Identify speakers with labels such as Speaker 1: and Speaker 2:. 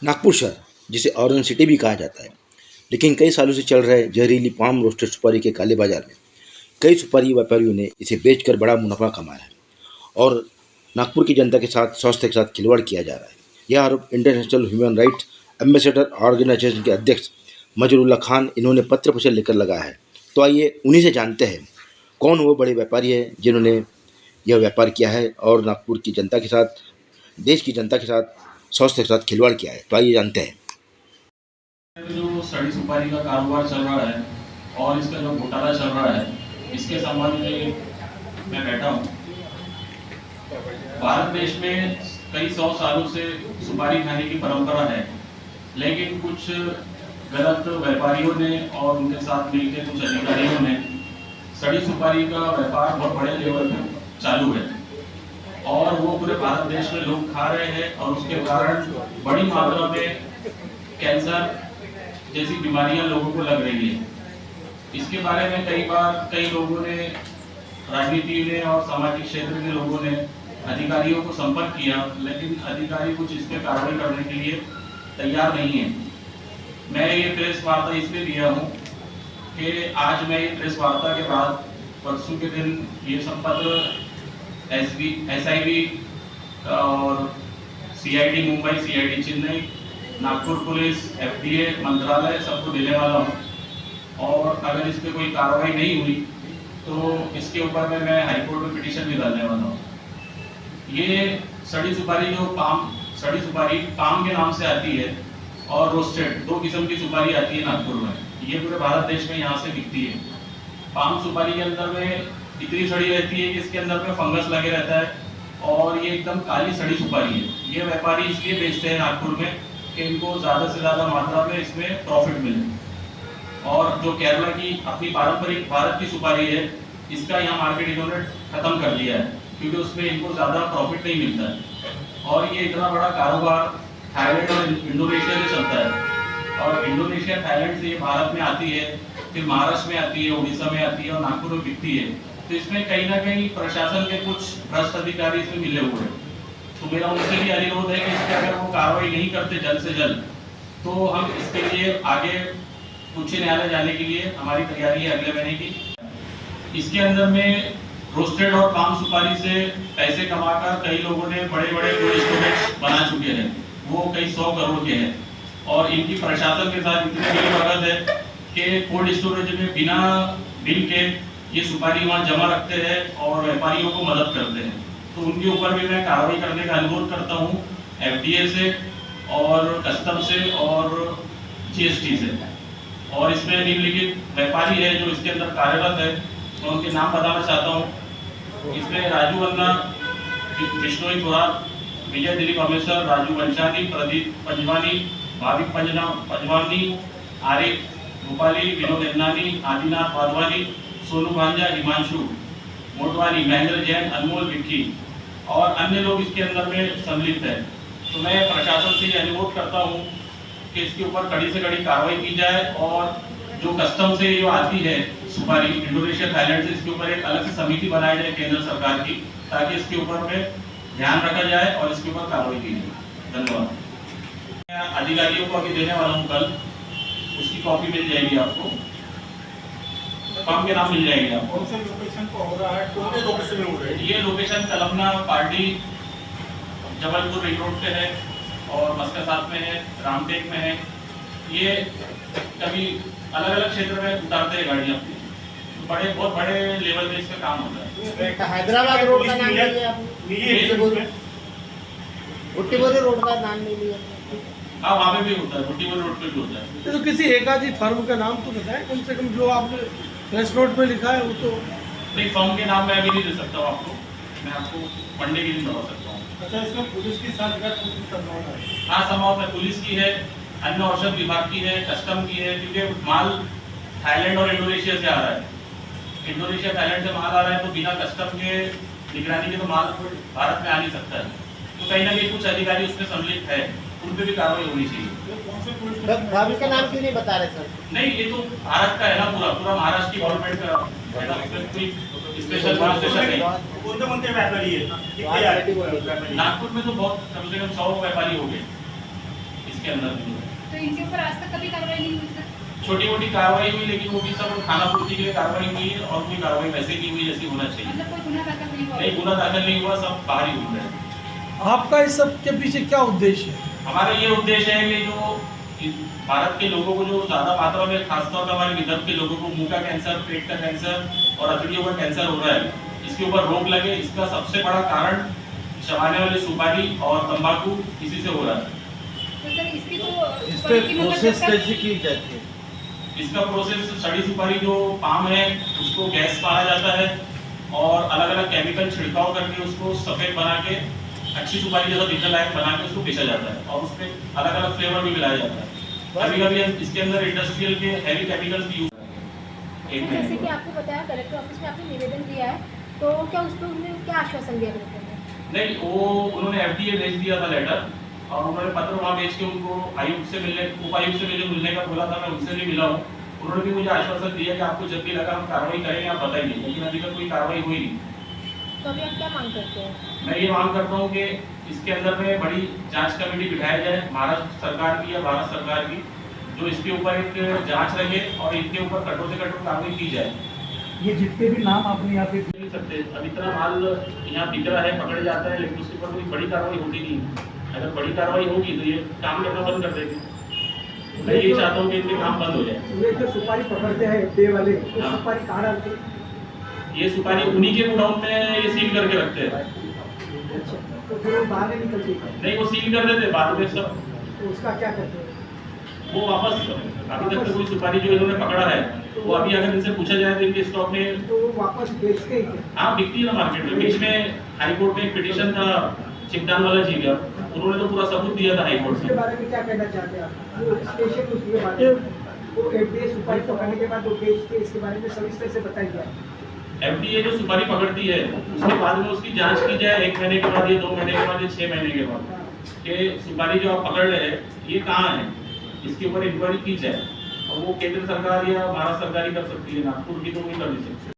Speaker 1: नागपुर शहर, जिसे orange city भी कहा जाता है, लेकिन कई सालों से चल रहे जहरीली पाम रोस्टेड सुपारी के काले बाजार में कई सुपारी व्यापारियों ने इसे बेचकर बड़ा मुनाफा कमाया है और नागपुर की जनता के साथ स्वास्थ्य के साथ खिलवाड़ किया जा रहा है। यह आरोप international human rights ambassador organization के अध्यक्ष मजरुल्ला खान इन्होंने पत्र पत्र लेकर लगाया है। तो आइए उन्हीं से जानते हैं कौन वो बड़े व्यापारी है जिन्होंने यह व्यापार किया है और नागपुर की जनता के साथ, देश की जनता के साथ, स्वास्थ्य के साथ खिलवाड़ किया है। तो आइए जानते हैं।
Speaker 2: जो सड़ी सुपारी का कारोबार चल रहा है और इसका जो घोटाला चल रहा है, इसके संबंध में मैं बैठा हूँ। भारत देश में कई 100 सालों से सुपारी खाने की परंपरा है, लेकिन कुछ गलत व्यापारियों ने और उनके साथ मिलकर कुछ अधिकारियों ने सड़ी सुपारी का व्यापार बहुत बड़े लेवल पर चालू है और वो पूरे भारत देश में लोग खा रहे हैं और उसके कारण बड़ी मात्रा में कैंसर जैसी बीमारियां लोगों को लग रही है। इसके बारे में कई बार कई लोगों ने, राजनीति ने और सामाजिक क्षेत्र के लोगों ने अधिकारियों को संपर्क किया, लेकिन अधिकारी कुछ इस पर कार्रवाई करने के लिए तैयार नहीं है। मैं ये प्रेस वार्ता इसलिए दिया हूँ कि आज मैं ये प्रेस वार्ता के बाद परसों के दिन ये संपत्र SIB और CID Mumbai, CID Chennai, Nagpur police, FDA मंत्रालय सबको देने वाला हूँ और अगर इस पर कोई कार्रवाई नहीं हुई तो इसके ऊपर में मैं हाईकोर्ट में पिटीशन भी डालने वाला हूँ। ये सड़ी सुपारी सड़ी सुपारी पाम के नाम से आती है और रोस्टेड, दो किस्म की सुपारी आती है नागपुर में। ये पूरे भारत देश में यहाँ से बिकती है। पाम सुपारी के अंदर में इतनी सड़ी रहती है कि इसके अंदर में फंगस लगे रहता है और ये एकदम काली सड़ी सुपारी है। ये व्यापारी इसलिए बेचते हैं नागपुर में कि इनको ज़्यादा से ज़्यादा मात्रा में इसमें प्रॉफिट मिले। और जो केरला की अपनी पारंपरिक भारत की सुपारी है, इसका यहाँ मार्केट इन्होंने खत्म कर दिया है क्योंकि उसमें इनको ज़्यादा प्रॉफिट नहीं मिलता है। और ये इतना बड़ा कारोबार थाईलैंड और इंडोनेशिया से चलता है और इंडोनेशिया थाईलैंड से ये भारत में आती है, फिर महाराष्ट्र में आती है, उड़ीसा में आती है और नागपुर में बिकती है। तो इसमें कहीं ना कहीं प्रशासन के कुछ भ्रष्ट अधिकारी इसमें मिले हुए हैं। तो मेरा उनसे भी अनुरोध है कि इसके अगर वो कार्रवाई नहीं करते जल्द से जल्द, तो हम इसके लिए आगे उच्च न्यायालय जाने के लिए हमारी तैयारी है अगले महीने की। इसके अंदर में रोस्टेड और पाम सुपारी से पैसे कमाकर कई लोगों ने बड़े बड़े कोल्ड स्टोरेज बना चुके हैं, वो कई 100 करोड़ के हैं और इनकी प्रशासन के साथ इतनी बड़ी भगत है कि कोल्ड स्टोरेज में बिना बिल के ये सुपारी वहाँ जमा रखते हैं और व्यापारियों को मदद करते हैं। तो उनके ऊपर भी मैं कार्रवाई करने का अनुरोध करता हूँ, FDA से और कस्टम से और GST से। और इसमें निम्नलिखित व्यापारी है जो इसके अंदर कार्यरत है, मैं उनके नाम बताना चाहता हूँ। इसमें राजू अन्ना, विष्णोई पुराण, विजय दिलीप अमेसर, राजू वंशानी, प्रदीप पंजवानी, भाविक पंजवानी, आरिफ भोपाली, विनोद अन्नानी, आदिनाथ वाधवानी, सोनू भांजा, हिमांशु मोटवानी, महेंद्र जैन, अनमोल विक्की और अन्य लोग इसके अंदर में सम्मिलित है। तो मैं प्रशासन से अनुरोध करता हूँ कि इसके ऊपर कड़ी से कड़ी कार्रवाई की जाए और जो कस्टम से जो आती है सुपारी इंडोनेशिया थाईलैंड से, इसके ऊपर एक अलग से समिति बनाई जाए केंद्र सरकार की, ताकि इसके ऊपर में ध्यान रखा जाए और इसके ऊपर कार्रवाई की जाए। धन्यवाद। मैं अधिकारियों को अभी देने वाला हूँ, कल उसकी कॉपी मिल जाएगी आपको, फॉर्म के नाम मिल जाएगी आपको।
Speaker 3: कौन से लोकेशन पर हो रहा है, कौन से लोकेशन में हो रहा है?
Speaker 2: ये location Kalamna, party, Jabalpur ring road पे है और मस्का साथ में है, रामटेक में है। ये कभी अलग अलग क्षेत्र में उतारते हैं गाड़ी अपनी, तो बहुत बड़े लेवल पे इसका काम होता है।
Speaker 4: हैदराबाद रोड का नाम लिया आपने? भुट्टीबोरी रोड का नाम नहीं लिया?
Speaker 2: हाँ, वहाँ पे भी होता है, भुट्टीबोरी रोड पे भी होता है।
Speaker 3: तो किसी एक आधी फर्म का नाम तो बताएं कम से कम, जो आपने प्रेस नोट में लिखा है वो तो।
Speaker 2: नहीं, फर्म के नाम मैं अभी नहीं दे सकता हूँ आपको, मैं आपको मंडे के दिन बता सकता हूँ।
Speaker 3: अच्छा, इसमें पुलिस की साथ संभावना है?
Speaker 2: हाँ, संभावना पुलिस की है, अन्न औषध विभाग की है, कस्टम की है, क्योंकि माल थाईलैंड और इंडोनेशिया से आ रहा है। इंडोनेशिया थाईलैंड से माल आ रहा है तो बिना कस्टम के निगरानी के तो माल भारत में आ नहीं सकता है। तो कहीं ना कहीं कुछ अधिकारी उसमें सम्मिलित है, उन पर भी कार्रवाई होनी चाहिए।
Speaker 4: भाभी का नाम क्यों नहीं बता रहे सर?
Speaker 2: नहीं, ये तो भारत का है ना, पूरा महाराष्ट्र की गवर्नमेंट का है ना, उसमें कोई स्पेशल
Speaker 3: कौन-कौन व्यापारी है?
Speaker 2: नागपुर में तो बहुत कम से कम 100 व्यापारी हो गए। इसके अंदर भी है।
Speaker 5: तो इनके ऊपर आज तक कभी कार्रवाई नहीं हुई सर?
Speaker 2: छोटी मोटी कार्रवाई हुई, लेकिन वो भी सब खाना पूर्ति के लिए कार्रवाई हुई है और कोई कार्रवाई वैसे नहीं हुई जैसी होना चाहिए।
Speaker 5: मतलब कोई गुना दाखिल नहीं हुआ?
Speaker 2: नहीं, गुना दाखिल नहीं हुआ, सब बाहर ही घूम रहे हैं।
Speaker 3: आपका इस सब के पीछे क्या उद्देश्य है?
Speaker 2: हमारा ये उद्देश्य है कि जो भारत के लोगों को जो ज़्यादा मात्रा में, खासतौर पर हमारे विदर्भ के लोगों को मुंह का कैंसर, पेट का कैंसर और हथेलियों का कैंसर हो रहा है, इसके ऊपर रोक लगे। इसका सबसे बड़ा कारण चबाने वाली सुपारी और तंबाकू, इसी से हो रहा है।
Speaker 5: तो सर इसकी तो
Speaker 6: इस
Speaker 5: सुपारी
Speaker 6: पे
Speaker 5: की मतलब
Speaker 6: प्रोसेस
Speaker 5: जब तक-
Speaker 6: कैसे की जाती है?
Speaker 2: इसका प्रोसेस, सड़ी सुपारी जो पाम है उसको गैस पारा जाता है और अलग अलग केमिकल छिड़काव करके उसको सफ़ेद बना के अच्छी सुपारी जैसा दिखने लायक बना के उसको बेचा जाता है और उसमें अलग अलग फ्लेवर भी मिलाया जाता है। कभी कभी इसके अंदर इंडस्ट्रियल के हैवी केमिकल्स भी यूज
Speaker 7: तो जैसे कि आपको बताया कलेक्टर ऑफिस में आपने निवेदन दिया है, तो क्या उस पर उन्होंने क्या आश्वासन दिया कलेक्टर ने?
Speaker 2: नहीं, वो उन्होंने FDA भेज दिया था लेटर और उन्होंने पत्र वहाँ भेज के उनको आयुक्त से मिलने, उपायुक्त से मुझे मिलने का बोला था। मैं उनसे भी मिला हूँ, उन्होंने भी मुझे आश्वासन दिया कि आपको जब भी लगा हम कार्रवाई करेंगे, आप बताइए, लेकिन अभी तक कोई कार्रवाई हुई नहीं।
Speaker 7: तो अभी आप क्या मांग करते हैं?
Speaker 2: मैं ये मांग करता हूँ कि इसके अंदर में बड़ी जांच कमेटी बिठाई जाए महाराष्ट्र सरकार की या भारत सरकार की, जो इसके ऊपर एक जांच रखे और इनके ऊपर कठोर से कठोर कार्रवाई की जाए।
Speaker 8: ये जितने भी नाम आपने यहाँ पे
Speaker 2: नहीं सकते, अब इतना माल यहाँ बिक रहा है, पकड़े जाता है, लेकिन उसके ऊपर कोई बड़ी कार्रवाई होती नहीं। अगर बड़ी कार्रवाई होगी तो ये काम करना बंद कर देंगे। मैं ये चाहता हूँ कि इनके काम बंद हो जाए।
Speaker 8: ये जो सुपारी पकड़ते हैं एफडीए वाले, वो
Speaker 2: हाँ।
Speaker 8: सुपारी कहाँ डालते हैं?
Speaker 2: ये सुपारी उन्हीं के गोडाउन में ये सील करके रखते हैं।
Speaker 8: अच्छा, तो फिर वो बाहर नहीं निकलती,
Speaker 2: नहीं, वो सील कर देते बाद में सब,
Speaker 8: तो उसका क्या करते हैं?
Speaker 2: वो वापस। अभी तक तो कोई सुपारी जो इन्होंने पकड़ा है वो अभी अगर इनसे पूछा जाए तो इनके स्टॉक में,
Speaker 8: तो वो वापस बेचते ही क्या?
Speaker 2: हाँ, बिकती है ना मार्केट में। बीच में हाई कोर्ट में एक पिटीशन था चिकदान वाला जी का, उन्होंने तो पूरा सबूत दिया था हाई कोर्ट
Speaker 8: उसके
Speaker 2: में।
Speaker 8: बारे में क्या कहना चाहते हैं आप? वो स्पेशल उसके बारे में, वो एफडीए सुपारी पकड़ने के बाद वो बेचते हैं, इसके बारे में सविस्तर से बताइए।
Speaker 2: FDA जो सुपारी पकड़ती है उसके बाद में उसकी जांच की जाए 1 महीने के बाद, या 2 महीने के बाद, या 6 महीने के बाद, कि सुपारी जो आप पकड़ रहे हैं ये कहाँ है, इसके ऊपर इंक्वायरी की जाए। और वो केंद्र सरकार या भारत सरकार ही कर सकती है, नागपुर की तो नहीं कर सकती।